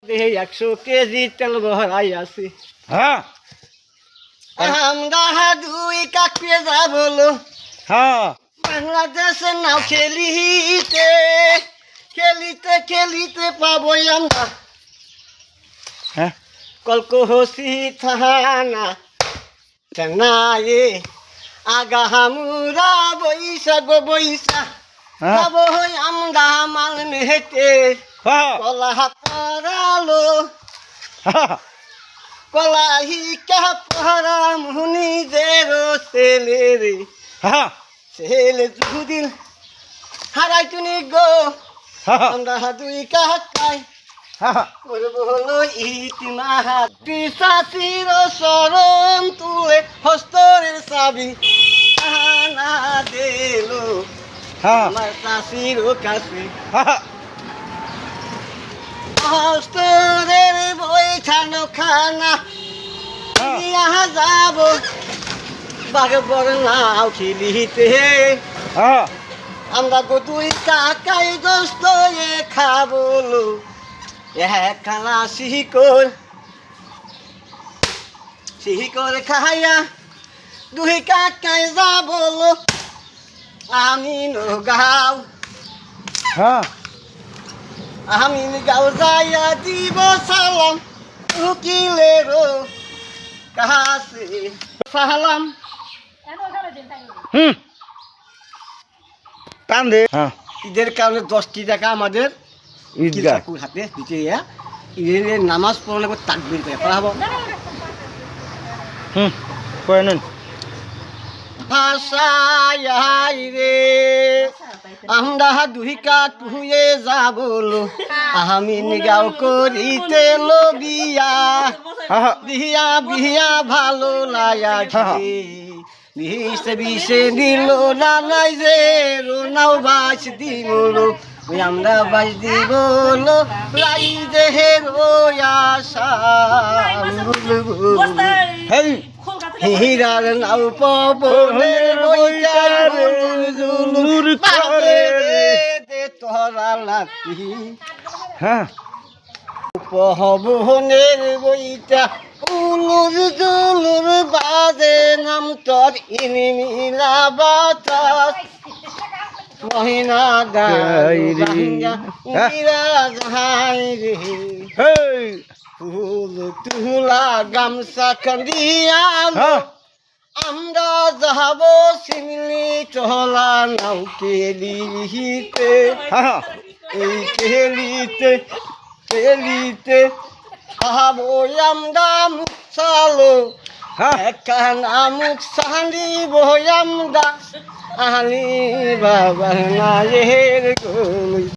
100 KG তেল ভরাই আছি। হ্যাঁ আমরা দুই কাক পেয়ে যাবো হ্যাঁ বাংলাদেশের নাও খেলিতে খেলিতে খেলিতে পাবো আমরা হ্যাঁ কলকহসি থানা চেন্নাইয়ে আগাহামুরা বৈশা হ্যাঁ যাবো আমরা মাল মেহেতে হ্যাঁ কলা পরালো হ্যাঁ কলা হিকা পরা মুনিদের ছেলে রে হ্যাঁ ছেলে দুদিন হারাই তুমি গো হ্যাঁ আমরা দুই কাকাই হ্যাঁ করবো হলো ইতিমাহা পিসাচির শরণ তুলে হস্তরের চাবি না দিল হ্যাঁ আমার চাষির কাছে হ্যাঁ হস্তরের বই খানো খানা ইহা যাব বাঘে বড় নাও খেলিতে হ্যাঁ আমরা গো দুই কাকাই দোস্ত এ খাবলো খানা শিকর খাইয়া দুই কাকাই যাবলো আমি নগাঁও হ্যাঁ আমি গাঁও যাইয়া দিব সালাম উকিলের কাছে সালাম হুম টান দে হ্যাঁ ঈদের কারণে 10টি টাকা আমাদের ঈদগাহ কাকুর হাতে দিতে ঈদের নামাজ পড়লে তাকবির করে পড়া হবো হুম কয়ে নেন ভাষায় রে আমরা দুই কাক হয়ে যাবলো আমি গাঁও করিতে লো বিয়া হ্যাঁ বিয়া বিয়া ভালো লাগা বিষে বিষে দিল না নাই যে রোনাও বাস দিল ওই আমরা বাস দিব রাই দেহের আশা হেই হীরার নাও পবনে বইকার জুলুর করে দে তোরা লাতি হ্যাঁ পহবনের বইটা উলুর জুলুর বাজে নাম তোর ইনিমিলা বাতাস মহিনা গাইরা যাই রে হেই ফুল তুলা গামছা কান্দিয়া হ্যাঁ আমরা যাব শিমলি চলা নাও কেলিতে হ্যাঁ এই কেলিতে কেলিতে আবো আমরা মুখ চালো হ্যাঁ একখানা মুখ সালি বই আমরা আলি বাবা না রে